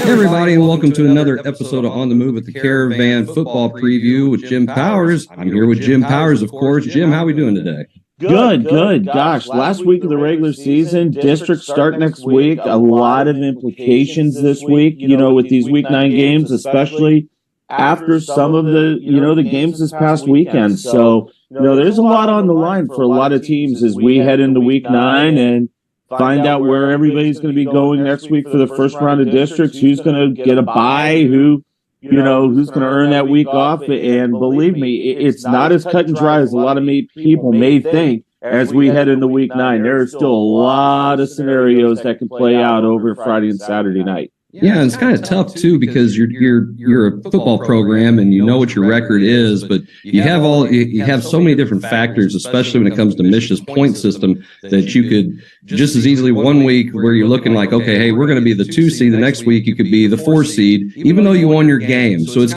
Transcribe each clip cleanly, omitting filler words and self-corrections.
Everybody, and welcome to another episode of On the Move with the Caravan football preview with Jim Powers. I'm here with Jim Powers, of course. Jim, how are we doing today? Good. Gosh, last week of the regular season, districts start next week. A lot of implications this week, with these week 9 games, especially after some of the, the games this past weekend. So, there's a lot on the line for a lot of teams as we head into week 9 and find out where everybody's going to be going next week for the first round of districts, who's going to get a bye, who's going to earn that week off. And believe me, it's not as cut and dry as a lot of people may think as we head into week 9. There are still a lot of scenarios that can play out over Friday and Saturday night. Yeah, and it's kind of tough too because you're a football program and you know what your record is, but you have so many different factors, especially when it comes to Michigan's point system, that you could just as easily one week where you're looking like, okay, hey, we're going to be the 2 seed. The next week you could be the 4 seed, even though you won your game. So it's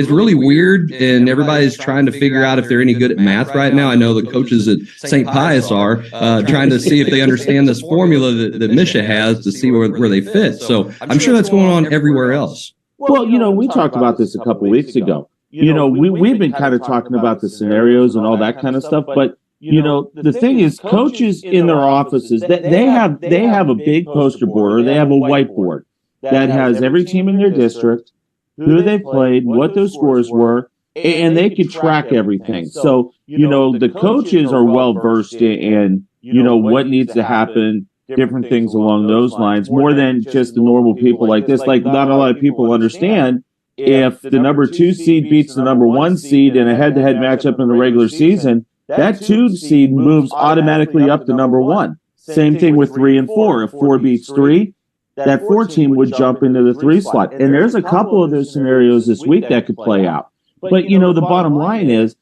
really weird, and everybody's trying to figure out if they're any good at math right now. I know the coaches at St. Pius are trying to see if they understand this formula that Michigan has to see where they fit. So I'm sure that's going on everywhere else. Well, we talked about this a couple of weeks ago. We've been kind of talking about the scenarios and all that kind of stuff, but the thing is, coaches in their offices, they have a big poster board, or they have a whiteboard that has every team in their district, who they played, what those scores were, and they can track everything. So, the coaches are well versed in what needs to happen, different things along those lines, more than just the normal people like this. Like, not a lot of people understand if the number 2 seed beats the number 1 seed in a head-to-head matchup in the regular season, that 2 seed moves automatically up to number 1. Same thing with 3 and 4. If 4 beats 3, that 4 team would jump into the 3 slot. And there's a couple of those scenarios this week that could play out. But, the bottom line is,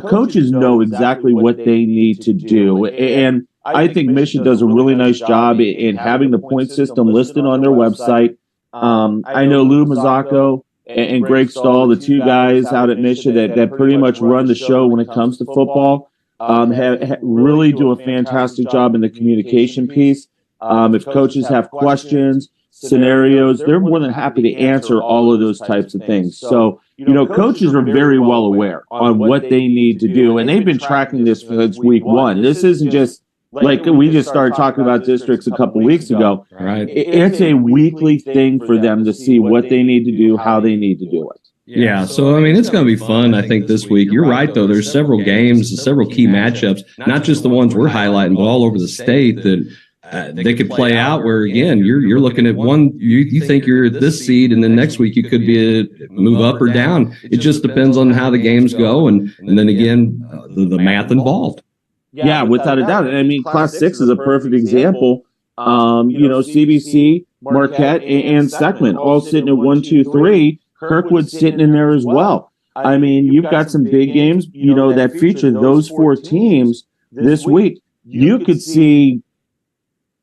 coaches know exactly what they need to do. And I think Michigan does a really nice job in having the point system listed on their website. I know Lou Mazzacco and Greg Stahl, the 2 guys out at Michigan that pretty much run the show when it comes to football, really do a fantastic job in the communication piece. If coaches have questions, scenarios, they're more than happy to answer all of those types of things. So, coaches are very well aware on what they need to do, and they've been tracking this since week 1. This isn't just like we just started talking about districts a couple of weeks ago. Right. It's a weekly thing for them to see what they need to do, how they need to do it. Yeah, so, it's going to be fun, I think, this week. You're right, though. There's several games, several key matchups, not just the ones we're highlighting, but all over the state that they could play out where, again, you're looking at one, you think you're at this seed, and then next week you could be a move up or down. It just depends on how the games go, and then, again, the math involved. Yeah, without a doubt. Class 6 is a perfect example. CBC, Marquette, and Steckman all sitting at 1, 2, 3. Kirkwood sitting in there as well. You've got some big games, that feature those 4 teams this week. You could see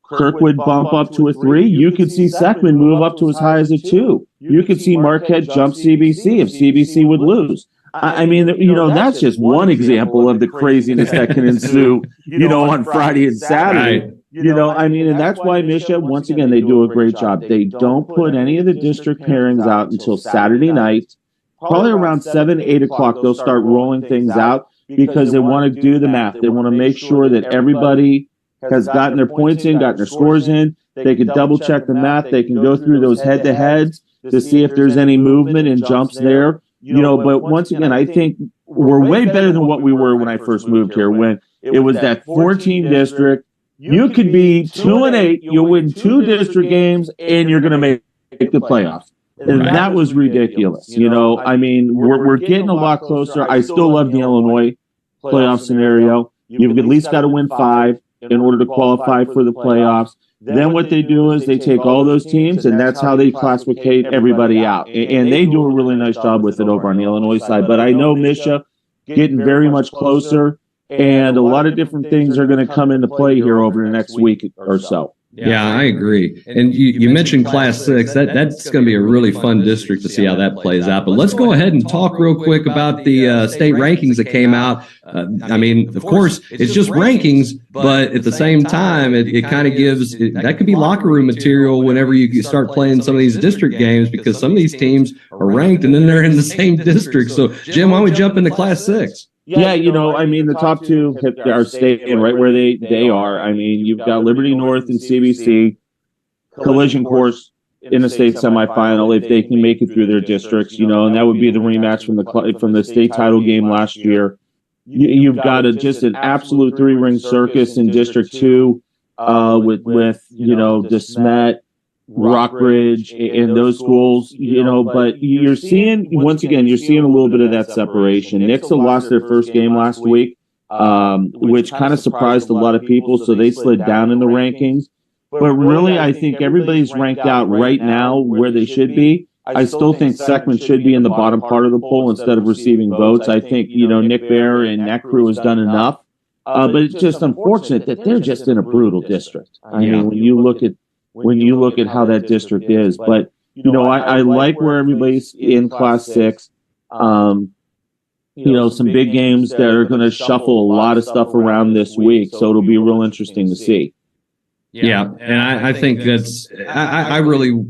Kirkwood bump up to a 3. You could see Steckman move up to as high as a 2. You could see Marquette jump CBC if CBC would lose. That's just one example of the craziness that can ensue, on Friday and Saturday. And that's why Michigan, once again, they do a great job. They don't put any of the district pairings out until Saturday night. Probably around 7, 8 o'clock, they'll start rolling things out because they want to do the math. They want to make sure that everybody has gotten their points in, gotten their scores in. They can double check the math. They can go through those head-to-heads to see if there's any movement and jumps there. But once again, I think we're way better than what we were when I first moved here, when it was that 14 district. You could be 2 and 8, you'll win 2 district games, and you're going to make the playoffs. And that was ridiculous. We're getting a lot closer. I still love the Illinois playoff scenario. You've at least got to win 5 in order to qualify for the playoffs. Then what they do is they take all those teams, and that's how they classicate everybody out. And they do a really nice job with it over on the Illinois side. But I know Misha getting very much closer, and a lot of different things are going to come into play here over the next week or so. Yeah, I agree. And you mentioned Class 6. That's going to be a really fun district to see how that plays out. But let's go ahead and talk real quick about the state rankings that came out. I mean, of course, it's just rankings, but at the same time, it kind of gives that could be locker room material whenever you start playing some of these district games, because some of these teams are ranked and then they're in the same district. So, Jim, why don't we jump into Class 6? Yeah, I mean, the top two are staying right where they are. I mean, you've got Liberty North and CBC, collision course in the state semifinal if they can make it through their districts, and that would be the rematch from the state title game last year. You've got just an absolute three-ring circus in District 2 with DeSmet, Rockbridge, and those schools, but you're seeing a little bit of that separation. Nixa lost their first game last week, which kind of surprised a lot of people, so they slid down in the rankings. But really, I think everybody's ranked out right now where they should be. I still think Seckman should be in the bottom part of the poll instead of receiving votes. I think, Nick Bear and that crew has done enough. But it's just unfortunate that they're just in a brutal district. I mean, when you look at how that district is. But, I like where everybody's in Class 6. Some big games that are going to shuffle a lot of stuff around this week. So it'll be real interesting to see. Yeah, and I think I really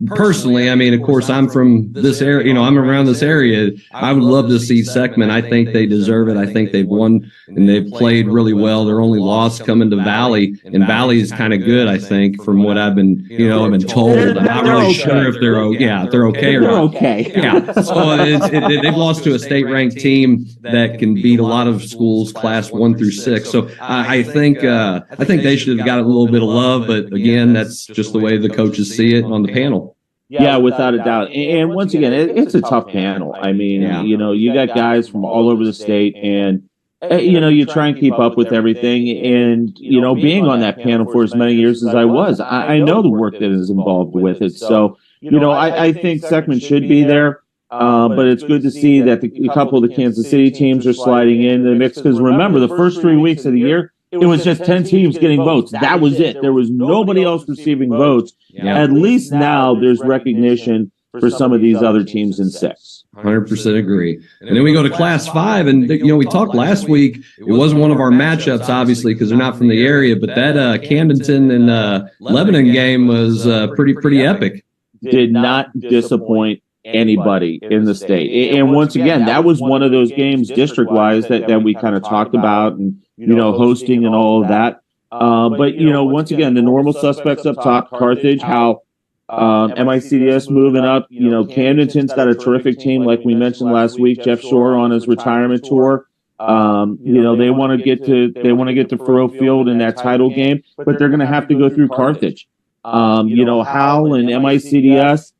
personally, I mean, of course, I'm from this area, I'm around this area. I would love to see Seckman. I think they deserve it. I think they've won and they've played really well. Their only loss coming to Valley, and Valley is kind of good, I think, from what I've been, I've been told. I'm not really sure if they're okay or not. Okay. Yeah. So they've lost to a state-ranked team that can beat a lot of schools, Class 1 through 6. So I think they should have got a little bit of love, but again, that's just the way the coaches see it on the panel. Yeah, without a doubt. And once again, it's a tough panel. I mean, you got guys from all over the state, and, you try and keep up with everything. And, being on that panel for as many years as I was, I know the work that is involved with it. So, I think Seckman should be there. But it's good to see that a couple of the Kansas City teams are sliding in the mix. Because remember, the first 3 weeks of the year, it was just 10 teams getting votes. That was it. There was nobody else receiving votes. Yeah. At least now there's recognition for some of these other teams in 6. 100% agree. And then we go to Class 5, and we talked last week. It wasn't one of our matchups, obviously, because they're not from the area. But that Camdenton and Lebanon game was pretty epic. Did not disappoint anybody in the state. And once again, that was one of those games district-wise that we kind of talked about, and hosting and all of that. But once again, the normal suspects up top, Carthage, how MICDS moving up. Camdenton's got a terrific team, like we mentioned last week. Jeff Shore on his retirement tour. They want to get to Furrow Field in that title game, but they're going to have to go through Carthage. Hal and MICDS,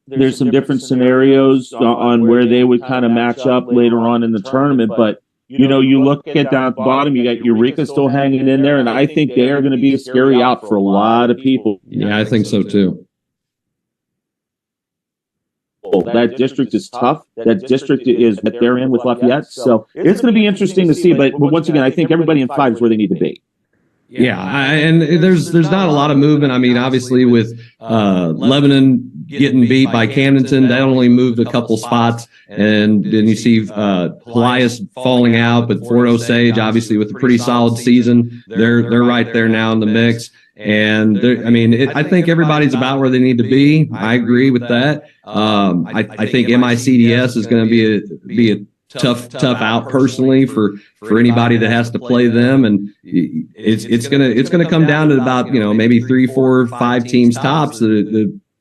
there's some different scenarios on where they would kind of match up later on in the tournament, but you look at down at the bottom, you got Eureka still hanging in there, and I think they are going to be a scary out for a lot of people. Yeah, I think so too. That district is tough. That district is what they're in with Lafayette, so it's going to be interesting to see. But once again, I think everybody in 5 is where they need to be. Yeah, and there's not a lot of movement. I mean, obviously with Lebanon getting beat by Camdenton, that only moved a couple spots, and then you see Pius falling out, but Fort Osage, obviously with a pretty solid season, they're right there now in the mix. And I think everybody's about where they need to be. I agree with that. I think MICDS is going to be a tough out personally for anybody that has to play them, and it's gonna come down to about maybe 3, 4, 5 teams tops.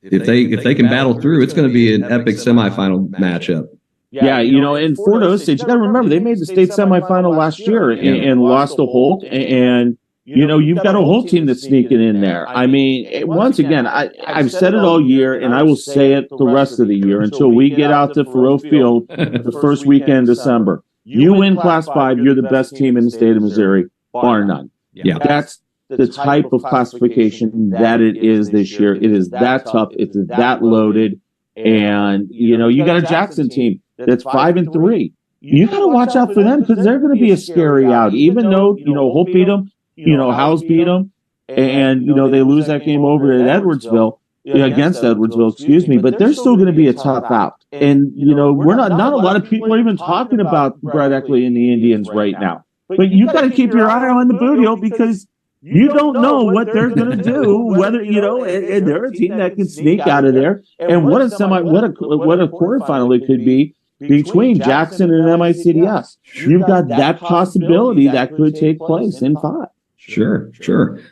If they can battle through, it's going to be an epic semifinal matchup. Yeah, in Fort Osage, you got to remember they made the state semifinal last year and lost to Holt, and you've got a whole team that's sneaking in there. I mean, once again, I've said it all year, and I will say it the rest of the year until we get out to Furrow Field the first weekend in December. You win Class 5, you're the best team in the state of Missouri, bar none. Yeah, that's the type of classification that it is this year. It is that tough. It's that loaded. And, you got a Jackson team that's 5-3. You got to watch out for them because they're going to be a scary out. Even though, Hope beat them, Howes beat them. and they lose that game over at Edwardsville, against Edwardsville, excuse me, but they're still going to be a tough out. And, we're not a lot of people are even talking about Brett Eckley and the Indians right now. But you got to keep your eye on the boot heel, because you don't know what they're going to do, whether, and they're a team that can sneak out of there. And what a quarterfinal it could be between Jackson and MICDS. You've got that possibility that could take place in 5. Sure.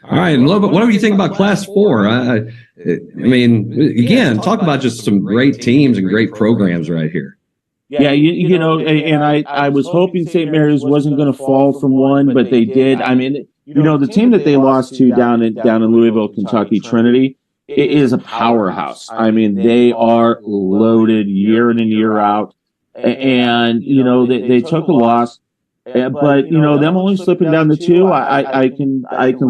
All right. And what do you think about Class 4? I mean, again, talk about just some great teams and great programs right here. Yeah, and I was hoping St. Mary's wasn't going to fall from 1, but they did. I mean, the team that they lost to down in Louisville, Kentucky, Trinity, is a powerhouse. I mean, they are loaded year in and year out, and they took a loss. But them only slipping down to 2, I can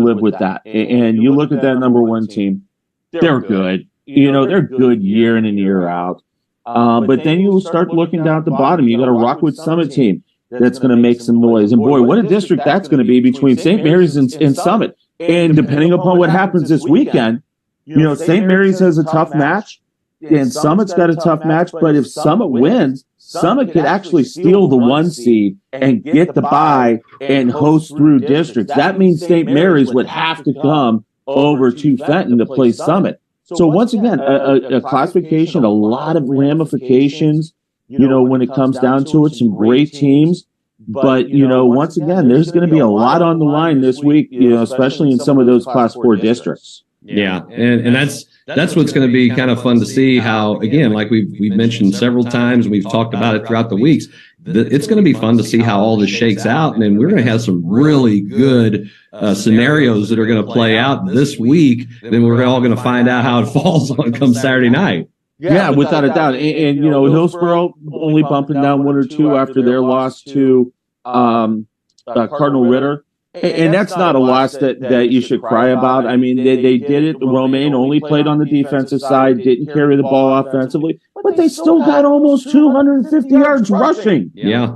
live with that. And you look at that number 1 team, they're good. They're good year in and year out. But then you start looking down at the bottom. You got a Rockwood Summit team that's going to make some noise. And boy, what a district that's going to be between St. Mary's and Summit. And depending upon what happens this weekend, St. Mary's has a tough match, and Summit's got a tough match. But if Summit wins, Summit could actually steal the 1 seed and get the bye and host through districts. That means St. Mary's would have to come over to Fenton to play Summit. So once again, a classification, a lot of ramifications, when it comes down to it, some great teams. But, once again, there's going to be a lot on the line this week, especially in some of those Class 4 districts. Yeah, and that's what's going to be kind of fun to see how, again, like we've mentioned several times, and we've talked about it throughout the weeks, it's going to be fun to see how all this shakes out. And then we're going to have some really good scenarios that are going to play out this week. Then we're all going to find out how it falls on come Saturday night. Yeah, without a doubt. And Hillsborough only bumping down 1 or 2 after their loss to Cardinal Ritter. And that's not a loss that you should cry about. I mean, they did it. Romaine only played on the defensive side, didn't carry the ball offensively, but they still got almost 250 yards rushing. Yeah.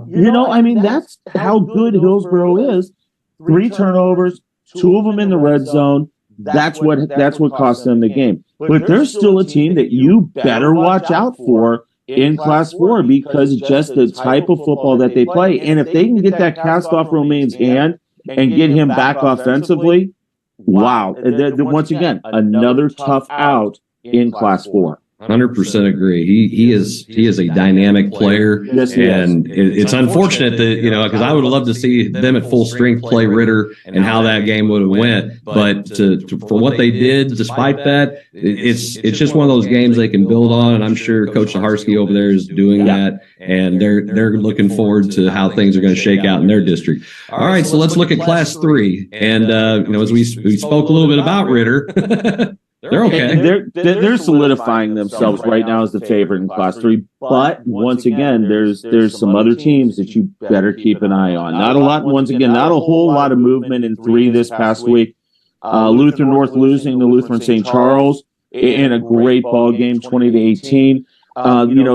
I mean, that's how good Hillsborough is. 3 turnovers, 2 of them in the red zone. That's what cost them the game. But there's still a team that you better watch out for in Class 4, because it's just the type of football that they play. And if they can get that cast off Romaine's hand and get him back offensively, wow. Once again, another tough out in Class 4. 100% agree. He is a dynamic player, and it's unfortunate that because I would love to see them at full strength play Ritter and how that game would have went. But for what they did, despite that, it's just one of those games they can build on, and I'm sure Coach Zaharsky over there is doing that, and they're looking forward to how things are going to shake out in their district. All right, so let's look at Class 3, and as we spoke a little bit about Ritter. They're okay. They're solidifying themselves right now as the favorite in Class 3. But once again, there's some other teams that you better keep an eye on. Not a whole lot of movement in 3 this past week. Lutheran North losing to Lutheran St. Charles in a great ball game, 20-18.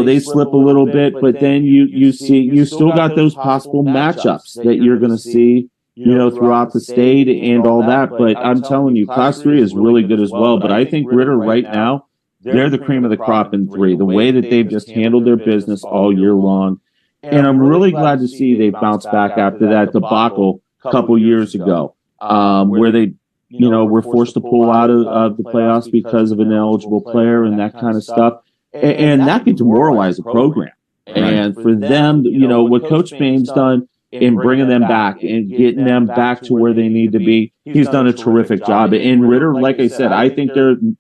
They slip a little bit, but then you still got those possible matchups that you're going to see throughout the state and all that. But I'm telling you, Class 3 is really good as well. But I think Ritter right now, they're the cream of the crop in 3. The way that they've just handled their business all year long. And I'm really glad to see they bounced back after that debacle a couple years ago, where they, were forced to pull out of the playoffs because of an ineligible player and that kind of stuff. And that could demoralize the program. And for them, what Coach Bain's done in bringing them back and getting them back to where they need to be, he's done a terrific job. And Ritter, like I said, I think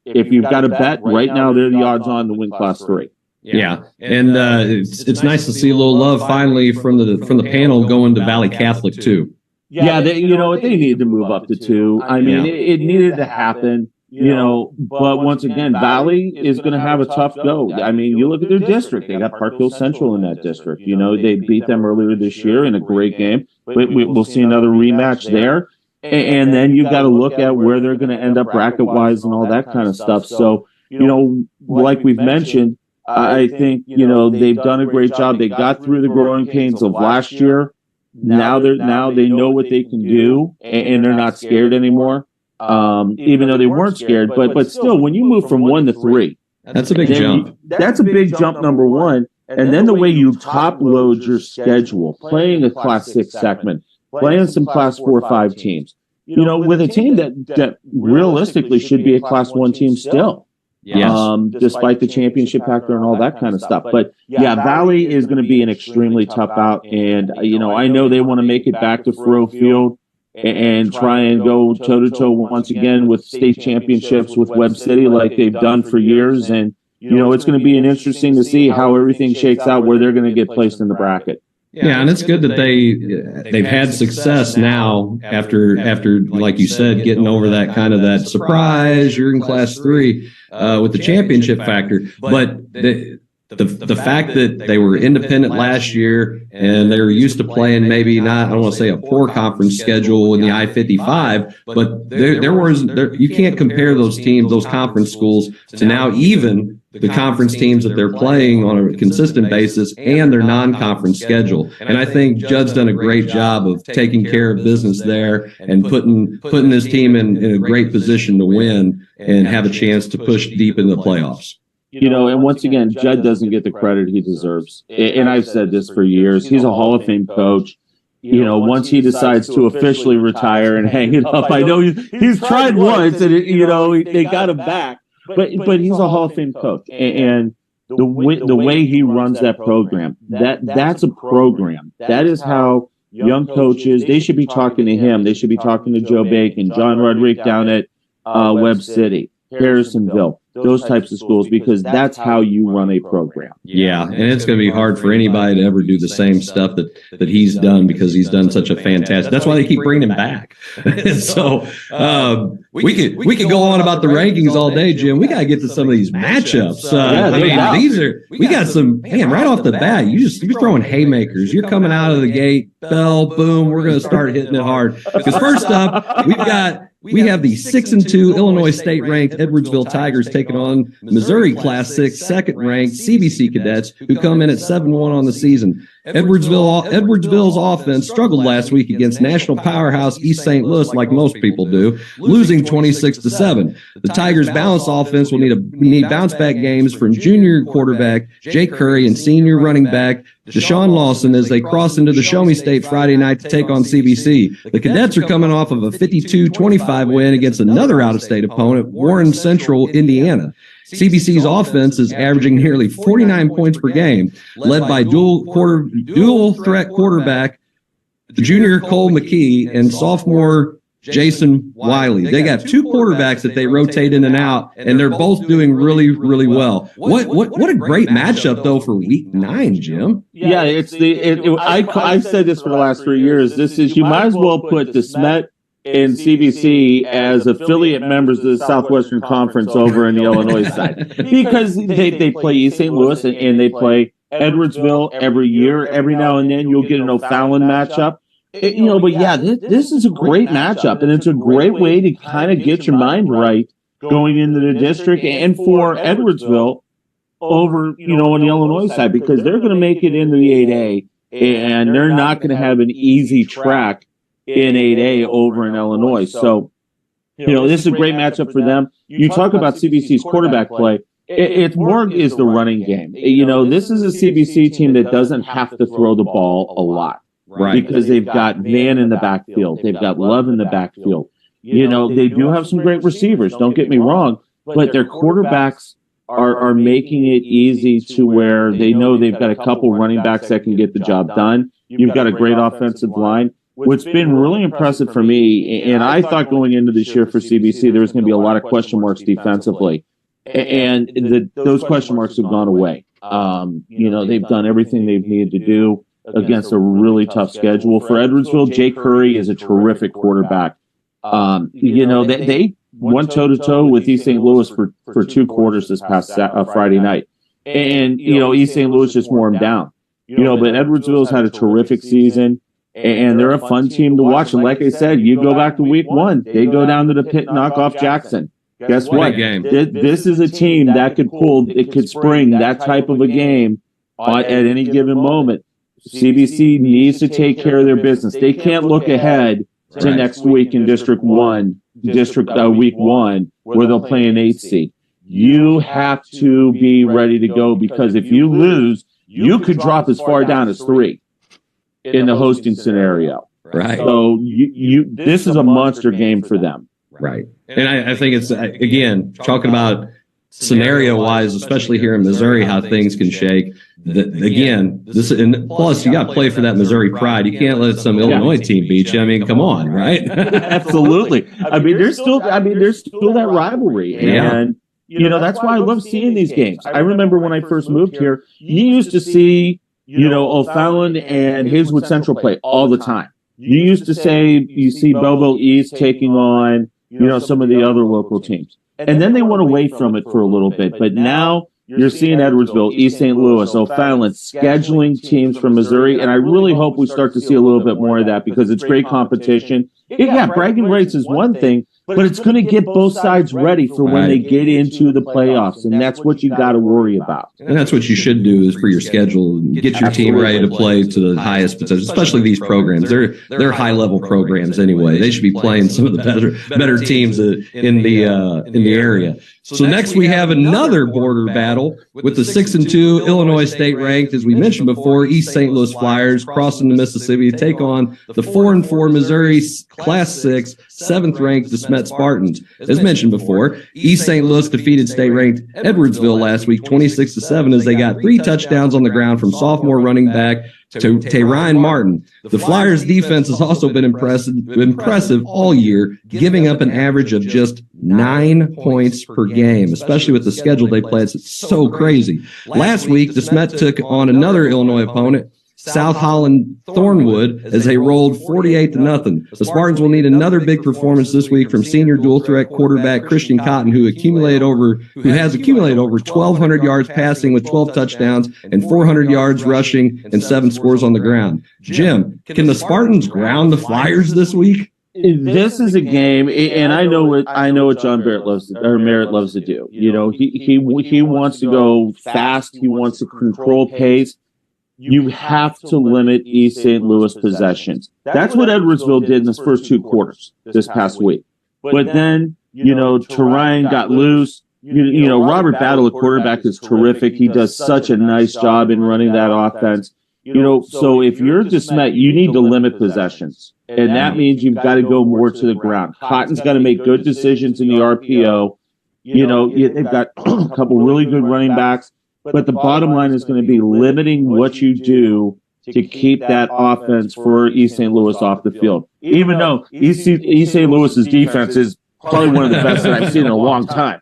if you've got a bet right now, they're the odds on to win Class 3. Yeah, and it's nice to see a little love finally from the panel going to Valley Catholic too. Yeah, they needed to move up to 2. I mean, it needed to happen. But once again, Valley is going to have a tough go. I mean, you look at their district. They got Park Hill Central in that district. They beat them earlier this year in a great game. We'll see another rematch there. And then you've got to look at where they're going to end up bracket-wise and all that kind of stuff. So, like we've mentioned, I think, they've done a great job. They got through the growing pains of last year. Now they know what they can do, and they're not scared anymore. even though they weren't scared. But still, when you move from 1 to 3, that's a big jump. That's a big jump, number one. And then the way you top load your schedule, playing a Class 6 segment, playing some Class 4-5 teams, with a team that realistically should be a Class 1 team still. Yes. Despite the championship factor and all that kind of stuff. But yeah, Valley is going to be an extremely tough out. And, I know they want to make it back to Faurot Field and try and go toe to toe once again with state championships with Webb City like they've done for years. And, it's going to be interesting to see how everything shakes out, where they're going to get placed in the bracket. Yeah, and it's good that they've had success now after like you said, getting over that kind of that surprise. You're in Class 3 with the championship factor, but the fact that they were independent last year and they were used to playing maybe not, I don't want to say a poor conference schedule in the I-55, but there you can't compare those teams, those conference schools, to now even the conference teams that they're playing on a consistent basis and their non-conference schedule. And I think Judd's done a great job of taking care of business there and putting his team in a great position to win and have a chance to push deep into the playoffs. And once again, Judd doesn't get the credit he deserves. And I've said this for years. He's a Hall of Fame coach. Once he decides to officially retire and hang it up, I know he's tried once and, they got him back. But he's a Hall of Fame coach. And the way he runs that program, that's a program. That is how young coaches, they should be talking to him. They should be talking to Joe Bacon, John Roderick down at Webb City, Harrisonville, those types of schools, because that's how you run a program. Yeah, and it's going to be hard for anybody to ever do the same stuff that he's done, because he's done such a fantastic. That's why they keep bringing him back. So we could go on about the rankings all day, Jim. We got to get to some of these matchups. We got some, man, right off the bat. You're throwing haymakers. You're coming out of the gate, bell, boom. We're going to start hitting it hard. Because first up, we have the 6-2 Illinois State-ranked Edwardsville Tigers taking on Missouri Class 6 second-ranked CBC Cadets, who come in at 7-1 on the season. Edwardsville's offense struggled last week against national powerhouse East St. Louis, like most people do, losing 26-7. The Tigers' balanced offense will need bounce-back games from junior quarterback Jake Curry and senior running back Deshaun Lawson as they cross into the Show Me State Friday night to take on CBC. The Cadets are coming off of a 52-25 win against another out-of-state opponent, Warren Central, Indiana. CBC's offense is averaging nearly 49 points per game, led by dual threat quarterback junior Cole McKee and sophomore Jason Wiley. They got two quarterbacks that they rotate in and out, and they're both doing really, really well. What a great matchup though for Week 9, Jim. Yeah, I've said this for the last 3 years. You might as well put the Smet and CBC as affiliate members of the Southwestern Conference over in the Illinois side, because they play East St. Louis and they play Edwardsville every year. Every now and then you'll get an O'Fallon matchup. But yeah, this is a great matchup, and it's a great way to kind of get your mind right going into the district, and for Edwardsville over, on the Illinois side, because they're going to make it into the 8A, and they're not going to have an easy track in 8A over in Illinois. So, this is a great matchup for them. You talk about CBC's quarterback play. It's more is the running game. This is a CBC team that doesn't have to throw the ball a lot. Right. Because they've got Van in the backfield. They've got Love in the backfield. They do have some great receivers, don't get me wrong, but their quarterbacks are making it easy to where they know they've got a couple running backs that can get the job done. You've got a great offensive line. What's been really impressive for me, and I thought going into this year for CBC, there was going to be a lot of question marks defensively, and those question marks have gone away. They've done everything they've needed to do against a really tough schedule. For Edwardsville, Jake Curry is a terrific quarterback. They went toe-to-toe with East St. Louis for 2 quarters this past Friday night. And, East St. Louis just wore them down. But Edwardsville's had a terrific season, and they're a fun team to watch. And like I said, you go back to Week 1, they go down to the pit and knock off Jackson. Guess what? This is a team that could spring that type of a game at any given moment. CBC needs to take care of their business. They can't look ahead to next week in District 1 district week 1 where they'll play an 8 seed. You have to be ready to go, because if you lose, you could drop as far down as 3 in the hosting scenario. Right. So this is a monster game for them. Right. And I think it's, again, talking about scenario-wise, especially here in Missouri, how things can shake. And plus, you got to play for that Missouri pride. You can't let some Illinois team beat you. I mean, come on, right? Absolutely. I mean, there's still that rivalry. And, that's why I love seeing these games. I remember when I first moved here, you used to see, O'Fallon and Hazelwood Central play all the time. You used to you see Belleville East taking on, some of the other local teams. And then they went away from it for a little bit. But now you're seeing Edwardsville, East St. Louis, O'Fallon scheduling teams from Missouri. And I really hope we start to see a little bit more of that, because it's great competition. Bragging rights is one thing, but it's going to get both sides ready for when they get into the playoffs. And that's what you got to worry about. And that's what you should do, is for your schedule, get your team ready to play to the highest potential, especially these programs. They're high-level programs anyway. They should be playing some of the better teams in the area. So next we have another border battle with the 6-2 Illinois state ranked, as we mentioned before, East St. Louis Flyers crossing the Mississippi to take on the 4-4 Missouri Class 6 7th ranked DeSmet Spartans. As mentioned before, East St. Louis defeated state ranked Edwardsville last week 26-7 as they got 3 touchdowns on the ground from sophomore running back to Ryan Martin. The Flyers' defense has also been impressive all year, giving up an average of just 9 points per game, especially with the schedule they play. It's so crazy. Last week, DeSmet took on another Illinois opponent, South Holland Thornwood, as they rolled 48-0. The Spartans will need another big performance this week from senior dual threat quarterback Christian Cotton, who has accumulated over 1,200 yards passing with 12 touchdowns and 400 yards rushing and 7 scores on the ground. Jim, can the Spartans ground the Flyers this week? This is a game, and I know what John Merritt loves to do. He wants to go fast. He wants to control pace. You have to limit East St. Louis possessions. That's what Edwardsville did in his first 2 quarters this past week. But then, Terrian got loose. Robert Battle, a quarterback, is terrific. He does such a nice job in running that offense. So if you're DeSmet, you need to limit possessions. And that means you've got to go more to the ground. Cotton's got to make good decisions in the RPO. They've got a couple really good running backs. But the bottom line is going to be limiting what you do to keep that offense for East St. Louis off the field. Even though East St. Louis's defense is probably one of the best that I've seen in a long time.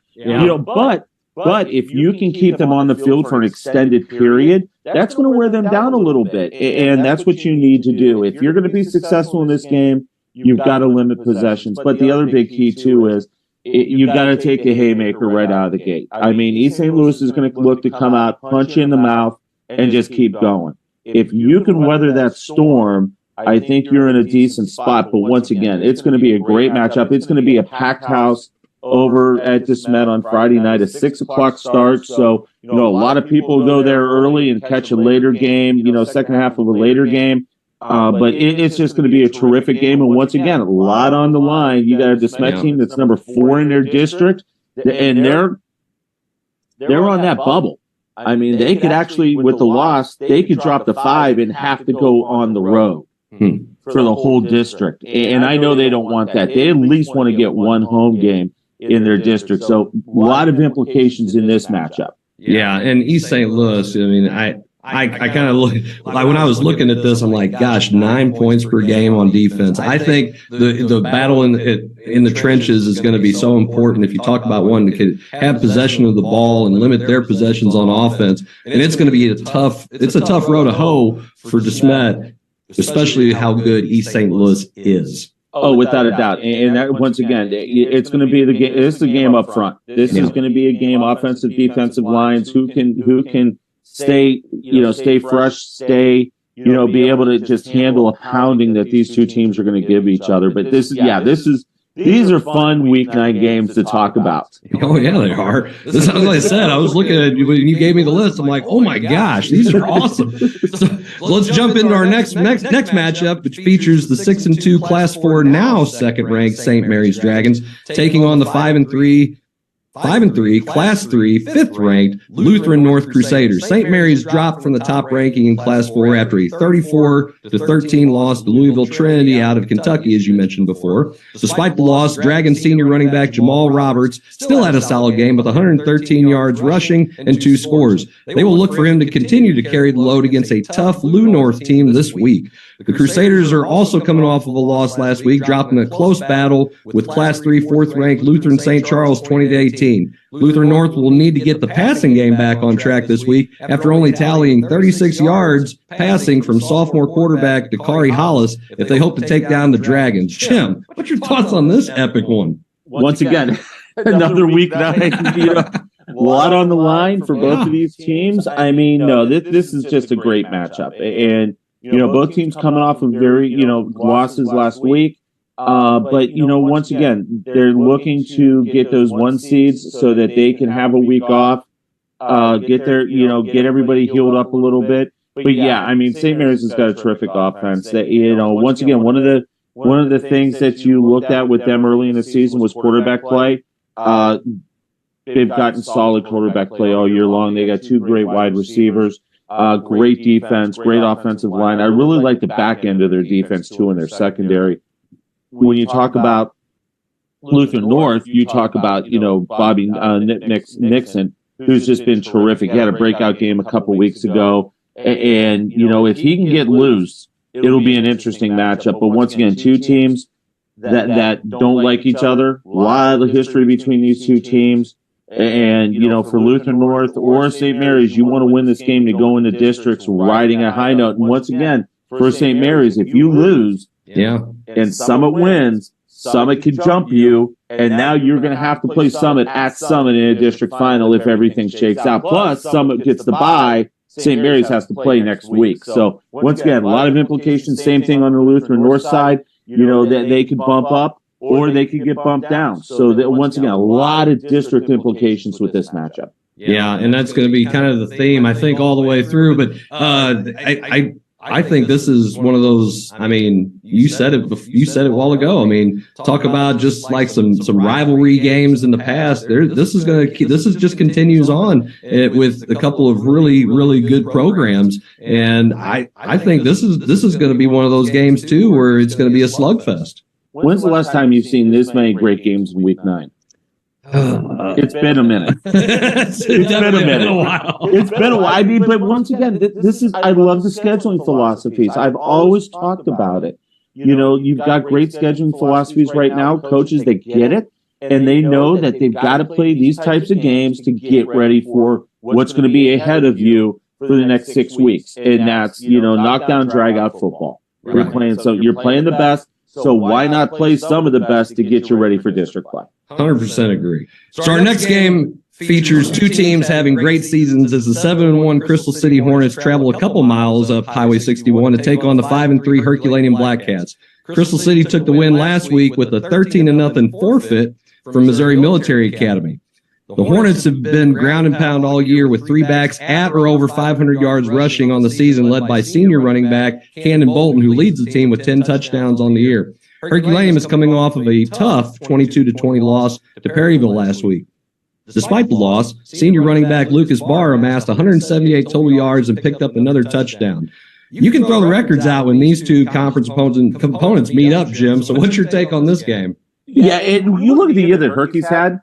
But if you can keep them on the field for an extended period, that's going to wear them down a little bit. And that's what you need to do. If you're going to be successful in this game, you've got to limit possessions. But the other big key, too, is you've got to take a haymaker right out of the gate. I mean, East St. Louis is going to look to come out, punch you in the mouth, and just keep going. If you can weather that storm, I think you're in a decent spot. But once again, it's going to be a great matchup. It's going to be a packed house over at DeSmet on Friday night, a 6 o'clock start. So, a lot of people go there early and catch a later game, second half of a later game. But it's just going to be a terrific game. And once again, a lot on the line. You got a DeSmet team that's number 4 in their district, and they're on that bubble. I mean, they could actually, with the loss, they could drop to 5 and have to go on the road for the whole district. And I know they don't want that. They at least want to get one home game in their district. So a lot of implications in this matchup. Yeah, and East St. Louis, I mean, I kind of look, like when I was looking at this, I'm like, gosh, 9 points per game on defense. I think the battle in the trenches is going to be so important. If you talk about one to have possession of the ball and limit their possessions on offense, and it's going to be a tough row to hoe for DeSmet, especially how good East St. Louis is. Oh, without a doubt. And that, once again, it's going to be the game. It's the game up front. This is going to be a game, offensive, defensive lines, who can stay fresh, be able to just handle a pounding that these two teams are going to give each other. But this is These are fun Week 9 games to talk about. Oh, yeah, they are. This, as I said, I was looking at when you gave me the list. I'm like, oh, my gosh, these are awesome. So let's jump into our next matchup, which features the 6-2 Class 4, now second-ranked St. Mary's Dragons, taking on the 5-3 Class 3, fifth-ranked Lutheran North Crusaders. St. Mary's dropped from the top ranking in Class 4 after a 34-13 loss to Louisville Trinity out of Kentucky, as you mentioned before. Despite the loss, Dragons senior running back Jamal Roberts still had a solid game with 113 yards rushing and 2 scores. They will look for him to continue to carry the load against a tough Lou North team this week. The Crusaders are also coming off of a loss last week, dropping a close battle with Class 3 fourth-ranked Lutheran St. Charles 20-18. Lutheran North will need to get the passing game back on track this week after only tallying 36 yards passing from sophomore quarterback Dakari Hollis if they hope to take down the Dragons. Jim, what's your thoughts on this epic one? Once again, another Week 9, a lot on the line for both of these teams. I mean, no, this is just a great matchup. And both teams coming off of very, losses last week. But, once again, they're looking to get those 1 seeds so that they can have a week off, get everybody healed up a little bit. But yeah, I mean, St. Mary's has got a terrific offense that, once again, one of the things that you looked at with them early in the season was quarterback play. They've gotten solid quarterback play all year long. They got 2 great wide receivers. Great defense, great offensive line. I really like the back end of their defense, too, in their secondary. When you talk about Lutheran North, you talk about, Bobby Nixon, who's just been terrific. He had a breakout game a couple weeks ago. And, if he can get loose, it'll be an interesting matchup. But once again, 2 teams that don't like each other. A lot of history between these 2 teams. And, for Lutheran North or St. Mary's, you want to win this game to go into districts riding a high note. And once again, for St. Mary's, if you lose and Summit wins, Summit could jump you, and now you're going to have to play Summit at Summit in a district final if everything shakes out. Plus, Summit gets the bye. St. Mary's has to play next week. So, once again, a lot of implications. Same thing on the Lutheran North side. That they could bump up, or they could get bumped down. So that, once again, a lot of district implications with this matchup. Yeah, and that's going to be kind of the theme, I think, all the way through. But I think this is one of those. I mean, you said it a while ago. I mean, talk about just like some rivalry games in the past. This is just continues on with a couple of really, really good programs, and I think this is going to be one of those games too, where it's going to be a slugfest. When's the last time you've seen this many great games in Week 9? It's been a minute. It's been a while. It's been a while. I mean, but once again, I love the scheduling philosophies. I've always talked about it. You've got great scheduling philosophies right now. Coaches, they get it, and they know that they've got to play these types of games to get ready for what's going to be ahead of you for the next 6 weeks. And that's, knockdown, drag out football. You're playing the best. So why not play some of the best to get you ready for district play? 100% agree. So our next game features 2 teams having great seasons as the 7-1 Crystal City Hornets travel a couple miles up Highway 61 to take on the 5-3 Herculaneum Blackcats. Crystal City took the win last week with a 13-0 forfeit from Missouri Military Academy. The Hornets have been ground and pound all year with 3 backs at or over 500 yards rushing on the season, led by senior running back Cannon Bolton, who leads the team with 10 touchdowns on the year. Herculaneum is coming off of a tough 22-20 loss to Perryville last week. Despite the loss, senior running back Lucas Barr amassed 178 total yards and picked up another touchdown. You can throw the records out when these 2 conference components meet up, Jim. So what's your take on this game? Yeah, and you look at the year that Herky's had.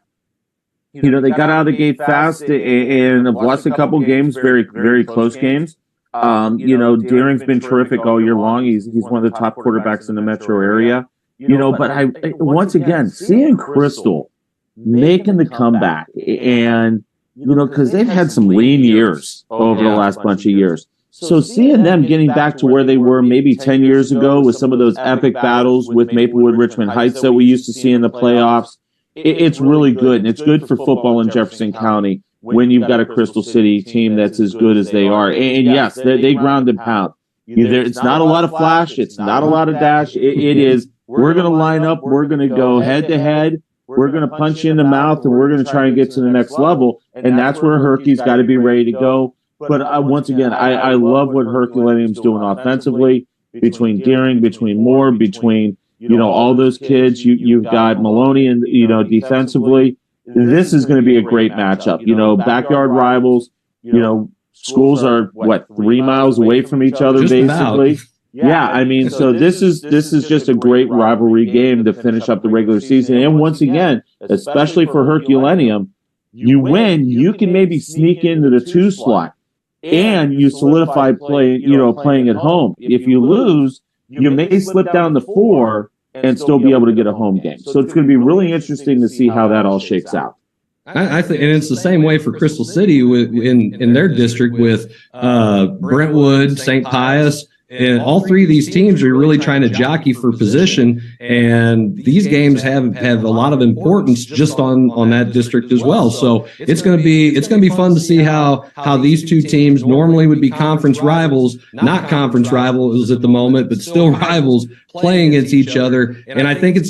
They got out of the gate fast and have lost a couple games, very, very close games. Deering's been terrific all year long. He's one of the top quarterbacks in the metro area. But once again, seeing Crystal making the comeback and, because they've had some lean years over the last bunch of years. So seeing them getting back to where they were maybe 10 years ago with some of those epic battles with Maplewood, Richmond Heights that we used to see in the playoffs, it's really good. And it's good for football in Jefferson County when you've got a Crystal City team that's as good as they are. And yes, they ground and pound. It's not a lot of flash. It's not a lot of dash. It is we're going to line up, we're going to go head to head, we're going to punch you in the mouth, and we're going to try and get to the next level. And that's where Herc's got to be ready to go. But once again, I love what Herculaneum's doing offensively, between Deering, between Moore, between, all those kids. You've got Maloney, and, defensively. This is going to be a great matchup. Backyard rivals, schools are, 3 miles away from each other, Just basically. about. Yeah, I mean, so this is just a great rivalry game to finish up the regular season. And once again, especially for Herculaneum, you win, you can maybe sneak into the 2 slot, and you solidify playing at home. If you lose, you may slip down to 4 and still be able to get a home game. So it's going to be really interesting to see how that all shakes out. I think, and it's the same way for Crystal City in their district with Brentwood, St. Pius. And all 3 of these teams are really trying to jockey for position, and these games have a lot of importance just on that district as well. So it's going to be fun to see how these 2 teams normally would be conference rivals, not conference rivals at the moment, but still rivals, playing against each other. And I think it's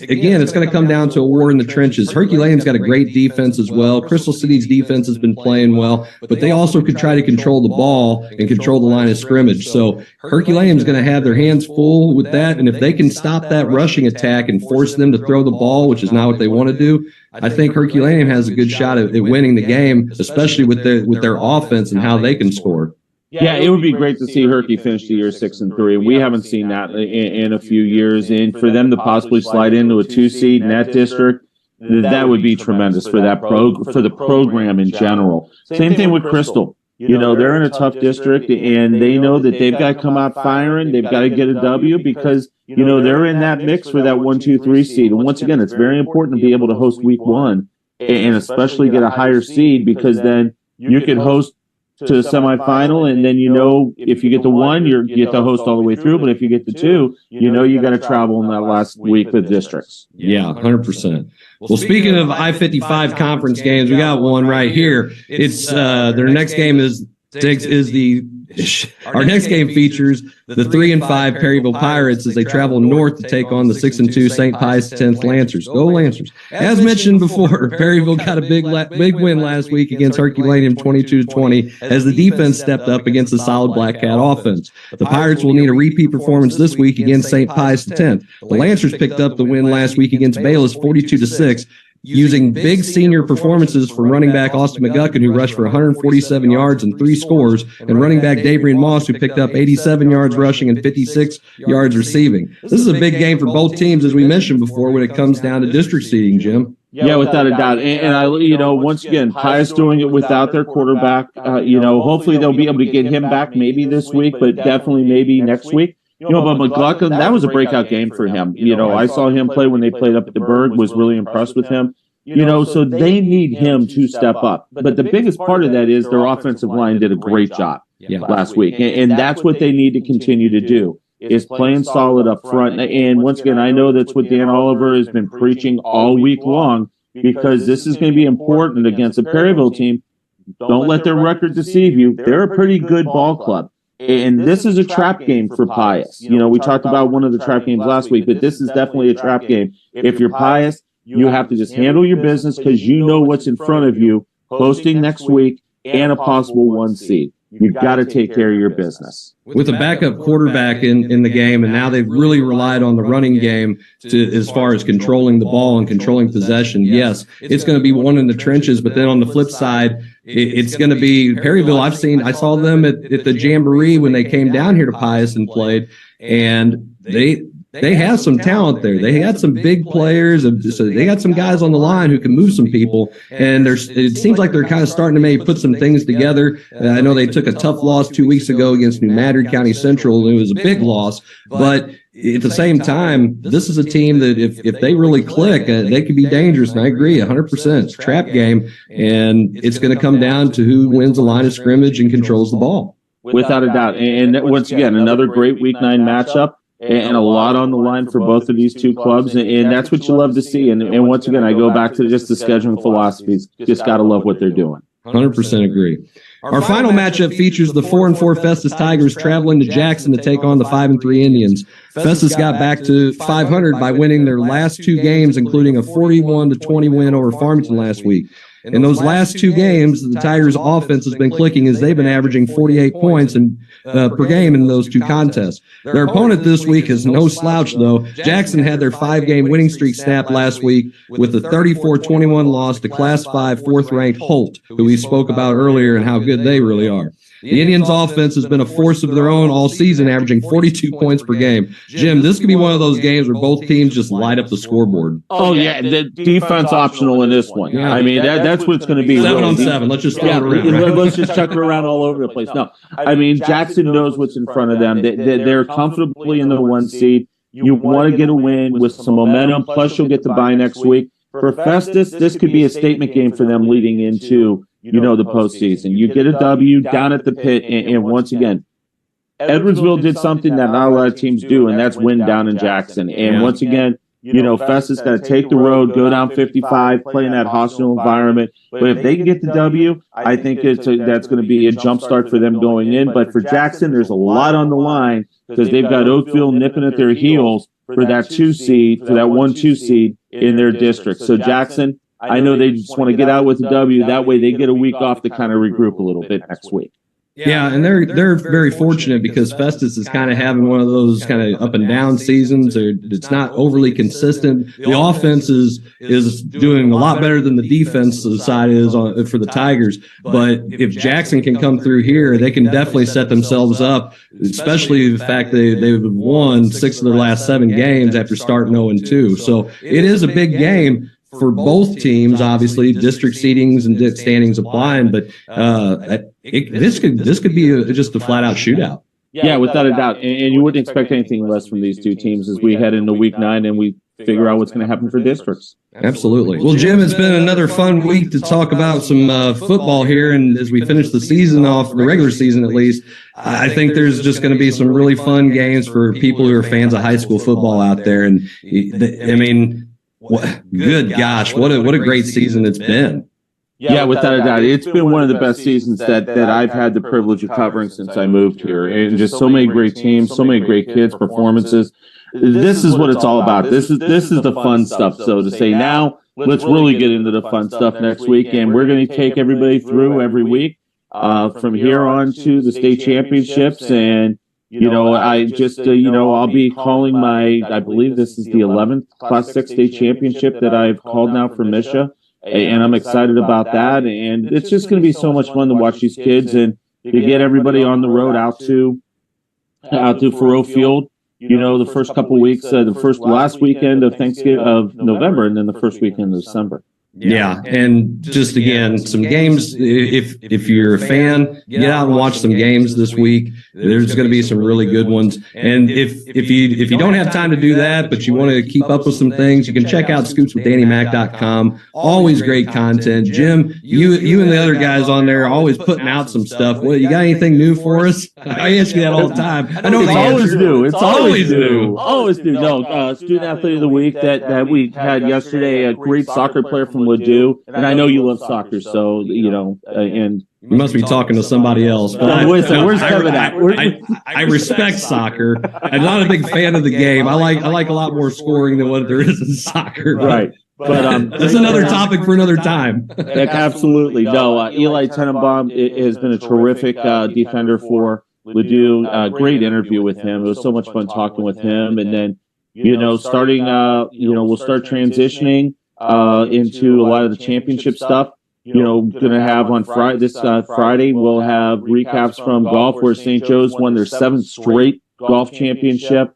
going to come down to a war in the trenches. Herculaneum's got a great defense as well. Crystal City's defense has been playing well, but they also could try to control the ball and control the line of scrimmage. So Herculaneum's going to have their hands full with that, and if they can stop that rushing attack and force them to throw the ball, which is not what they want to do, I think Herculaneum has a good shot at winning the game, especially with their offense and how they can score. Yeah, it would be great to see Herky finish the year 6-3. We haven't seen that in a few years, and for them to possibly slide into a 2 seed in that district, that would be tremendous for for the program in general. Same thing with Crystal. They're in a tough district, and they know that they've got to come out firing. They've got to get a W because, they're in that mix for that 1, 2, 3 seed. And once again, it's very important to be able to host week 1 and especially get a higher seed, because then you can host to the semifinal, and then if you get the 1, you get to host all the way through. But if you get the 2, you got to travel in that last week with districts. Yeah, 100%. Well, speaking of I-55 conference games, we got one right here. It's their next game our next game features the 3-5 Perryville Pirates as they travel north to take on the 6-2 St. Pius X Lancers. Go Lancers! As mentioned before, Perryville got a big win last week against Herculaneum, 22-20, as the defense stepped up against the solid Black Cat offense. The Pirates will need a repeat performance this week against St. Pius X. The Lancers picked up the win last week against Bayless, 42-6. Using big senior performances from running back Austin McGuckin, who rushed for 147 yards and 3 scores, and running back Dabrian Moss, who picked up 87 yards rushing and 56 yards receiving. This is a big game for both teams, as we mentioned before, when it comes down to district seeding, Jim. Yeah, without a doubt. And I, once again, Pius doing it without their quarterback. Hopefully they'll be able to get him back maybe this week, but definitely maybe next week. But McLaughlin, that was a breakout game for him. I saw him play when they played up at the Berg, was really impressed with him. So they need him to step up. But the biggest part of that is their offensive line did a great job last week. And that's what they need to continue to do, is playing solid up front. And once again, I know that's what Dan Oliver has been preaching all week long, because this is going to be important against a Perryville team. Don't let their record deceive you. They're a pretty good ball club. And this is a trap game for Pius. We talked about one of the trap games last week, but this is definitely a trap game. If you're Pius, you have to just handle your business, because you know what's in front of you, hosting next week and a possible 1 seed. You've got to take care of your business. With a backup quarterback in the game, and now they've really relied on the running game as far as controlling the ball and controlling possession. Yes, it's going to be one in the trenches, but then on the flip side, it's going to be Perryville. I saw them at the Jamboree when they came down here to Pius and played, and they have some talent there. They had some big players, so they got some guys on the line who can move some people. And it seems like they're kind of starting to maybe put some things together. I know they took a tough loss 2 weeks ago against New Madrid County Central. It was a big loss, but at the same time, this is a team that if they really click, they could be dangerous. And I agree 100%. It's a trap game, and it's going to come down to who wins the line of scrimmage and controls the ball. Without a doubt. And once again, another great Week 9 matchup. And a lot on the line for both of these two clubs, and that's what you love to see. And once again, I go back to just the scheduling philosophies. Just got to love what they're doing. 100% agree. Our final matchup features the 4-4 Festus Tigers traveling to Jackson to take on the 5-3 Indians. Festus got back to 500 by winning their last 2 games, including a 41-20 win over Farmington last week. In those last 2 games, the Tigers' offense has been clicking as they've been averaging 48 points per game in those 2 contests. Their opponent this week is no slouch, though. Jackson had their 5-game winning streak snapped last week with a 34-21 loss to Class 5 4th-ranked Holt, who we spoke about earlier and how good they really are. The Indians' offense has been a force of their own all season, averaging 42 points per game. Jim, this could be one of those games where both teams just light up the scoreboard. Oh, yeah, the defense optional in this one. Yeah. I mean, that's what it's going to be. 7 on 7. Let's just throw it around. Right? Let's just chuck it around all over the place. No, I mean, Jackson knows what's in front of them. They're comfortably in the 1 seed. You want to get a win with some momentum, plus you'll get the bye next week. For Festus, this could be a statement game for them leading into the postseason. You get a W down at the pit, and once again, Edwardsville did something that not a lot of teams do, and that's win down in Jackson. And once again, Festus got to take the road, go down 55, play in that hostile environment. But if they can get the W, I think that's going to be a jump start for them going in. But for Jackson, there's a lot on the line because they've got Oakville nipping at their heels for that 2 seed, for that 1-2 seed in their district. So Jackson, I know they just want to get out with a W. That way they get a week off to kind of regroup a little bit next week. Yeah, and they're very fortunate because Festus is kind of having one of those kind of up and down seasons. It's not overly consistent. The offense is doing a lot better than the defensive side is for the Tigers. But if Jackson can come through here, they can definitely set themselves up, especially the fact they've won 6 of their last 7 games after starting 0-2. So it is a big game for both teams, obviously, district seedings and standings applying, but this could be just a flat-out shootout. Yeah, without a doubt. And you wouldn't expect anything less from these 2 teams as we head into Week 9 and we figure out what's going to happen for districts. Absolutely. Well, Jim, it's been another fun week to talk about some football here, and as we finish the season off, the regular season at least, I think there's just going to be some really fun games for people who are fans of high school football out there. And, I mean, good gosh, what a great season it's been. Yeah, without a doubt. It's been one of the best seasons that I've had the privilege of covering since I moved here. And just so many great teams, so many great kids, performances. This is what it's all about. This is the fun stuff, so to say. Now, let's really get into the fun stuff next week. And we're going to take everybody through every week from here on to the state championships. And I just, I'll be calling I believe this is the 11th Class 6 state championship that I've called now for Misha, and I'm excited about that. And it's just going to be so much fun to watch these kids and to get everybody on the road out to Faroe Field. The first couple weeks, the last weekend of Thanksgiving of November, and then the first weekend of December. Yeah, and just again, some games. If you're a fan, get out and watch some games this week. There's going to be some really good ones. And if you don't have time to do that, but you want to keep up with some things, you can check out scoopswithdannymac.com. Always great content. Jim, you and the other guys on there are always putting out some stuff. What, you got anything new for us? I ask you that all the time. I know it's always new. It's always new. Always new. No, student athlete of the week that we had yesterday, a great soccer player from Ladue, and I know you love soccer, so and you must be talking to somebody else. But where's Kevin at? I respect soccer. I'm not a big fan of the game. I like a lot more scoring than what there is in soccer. Right. But that's another topic for another time. Absolutely. No, Eli Tenenbaum has been a terrific defender for Ladue. Great interview with him. It was so much fun talking with him. And then, starting, we'll start transitioning into a lot of the championship stuff. Going to have on Friday, Friday, we'll have recaps from golf where St. Joe's won their 7th straight golf championship.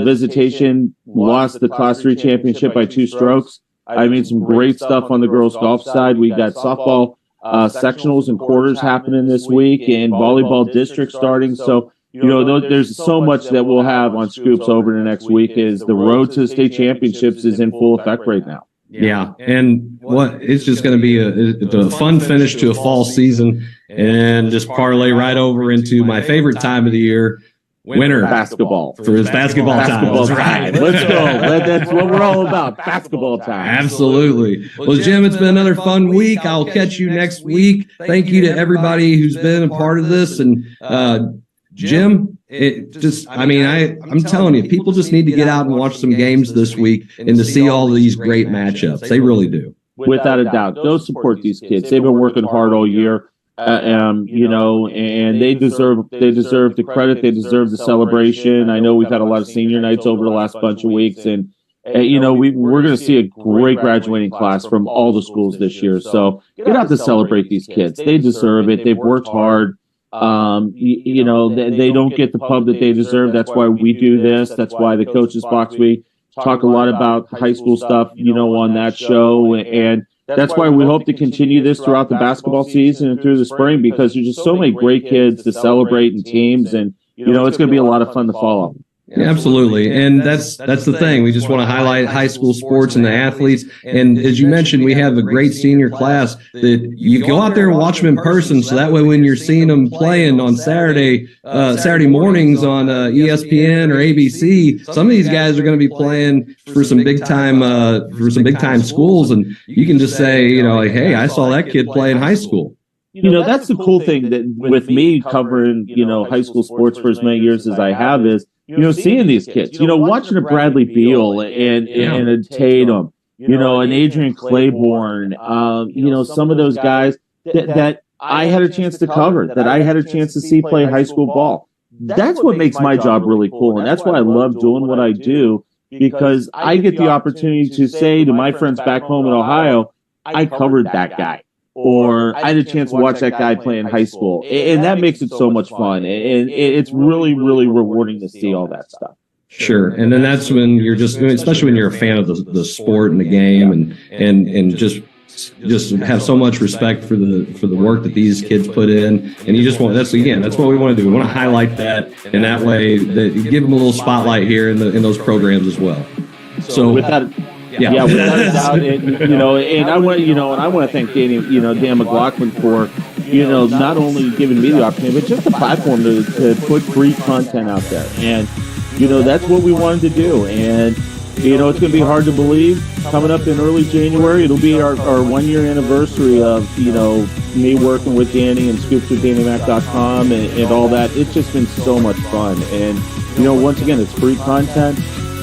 Visitation lost the Class 3 championship by 2 strokes. I mean, some great stuff on the girls' golf side. We got softball sectionals and quarters happening this week, and volleyball district starting. So, there's so much that we'll have on Scoops over the next week as the road to the state championships is in full effect right now. Yeah, and it's just going to be a fun finish to a fall season, and just parlay right over into my favorite time of the year, Winner. Basketball. For his basketball time. Basketball time. Let's go. That's what we're all about. Basketball time. Absolutely. Well, Jim, it's been another fun week. I'll catch you next week. Thank you to everybody who's been a part of this. And Jim, I'm telling you, people just need to get out and watch some games this week and to see all these great matchups. They really do. Without a doubt. Go support these kids. They've been working hard all year. And they deserve the credit. They deserve the celebration. I know we've had a lot of senior nights over the last bunch of weeks, and we're going to see a great graduating class from all the schools this year. So get out to celebrate these kids. They deserve it. They've worked hard. They don't get the pub that they deserve. That's why we do this. That's why the Coaches Box, we talk a lot about high school stuff, on that show, and that's why we hope to continue this throughout the basketball season and through the spring, because there's just so many great kids to celebrate in teams, and it's going to be a lot of fun to follow. Yeah, absolutely. And that's the thing. We just want to highlight high school sports and the athletes. And as you mentioned, we have a great senior class that you go out there and watch them in person. So that way, when you're seeing them playing on Saturday mornings on ESPN or ABC, some of these guys are going to be playing for some big time schools. And you can just say, hey, I saw that kid play in high school. That's the cool thing that with me covering, high school sports for as many years as I have is, seeing these kids, watching a Bradley Beal and a Tatum, an Adrian Claiborne, some of those guys that I had a chance to cover, that I had a chance to see play high school ball. That's what makes my job really cool. And that's why I love doing what I do, because I get the opportunity to say to my friends back home in Ohio, I covered that guy. Or I had a chance to watch that guy play in high school. And that makes it so much fun. And it's really, really rewarding to see all that stuff. Sure. And then that's when you're especially when you're a fan of the sport and the game and just have so much respect for the work that these kids put in. And you just want, that's what we want to do. We want to highlight that in that way, that you give them a little spotlight here in those programs as well. So with that, without a doubt, and I want to thank Dan McLaughlin for, not only giving me the opportunity, but just the platform to put free content out there. And, that's what we wanted to do. And, it's going to be hard to believe, coming up in early January, it'll be our 1 year anniversary of, me working with Danny and scoopswithdannymac.com and all that. It's just been so much fun. And, once again, it's free content.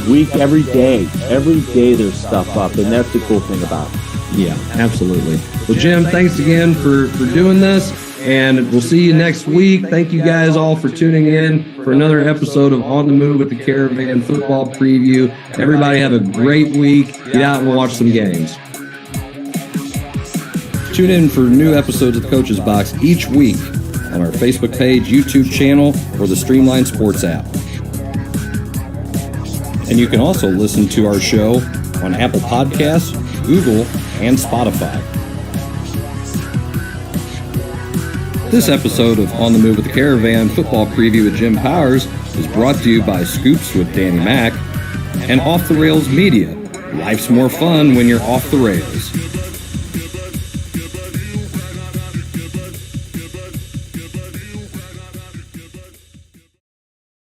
Every day there's stuff up, and that's the cool thing about it. Yeah, absolutely. Well, Jim, thanks again for doing this, and we'll see you next week. Thank you guys all for tuning in for another episode of On the Move with the Caravan Football Preview. Everybody have a great week. Get out and watch some games. Tune in for new episodes of the Coaches Box each week on our Facebook page, YouTube channel, or the Streamline Sports app. And you can also listen to our show on Apple Podcasts, Google, and Spotify. This episode of On the Move with the Caravan Football Preview with Jim Powers is brought to you by Scoops with Danny Mac and Off the Rails Media. Life's more fun when you're off the rails.